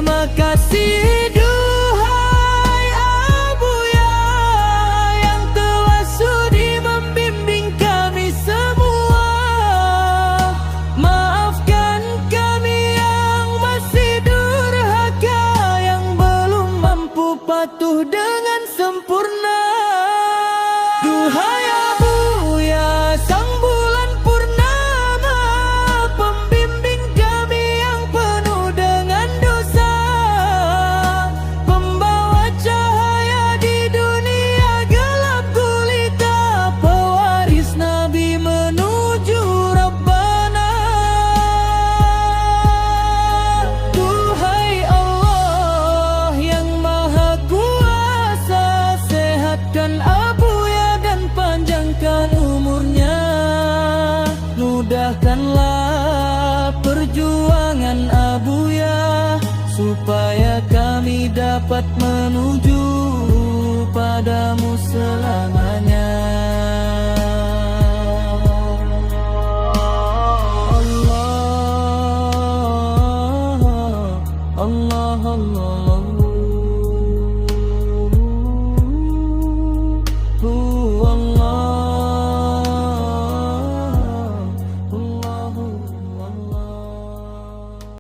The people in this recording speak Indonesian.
terima kasih duhai Abuya yang telah sudi membimbing kami semua. Maafkan kami yang masih durhaka, yang belum mampu patuh dengan sempurna. Duhai Abuya sang bulan purnama, pembimbing kami yang penuh dengan dosa, pembawa cahaya di dunia gelap gulita, pewaris Nabi menuju Rabbana. Duhai Allah yang maha kuasa, sehatkan Abuya dan panjangkan umurnya. Mudahkanlah perjuangan Abuya, supaya kami dapat menuju padamu selamanya. Allah, Allah.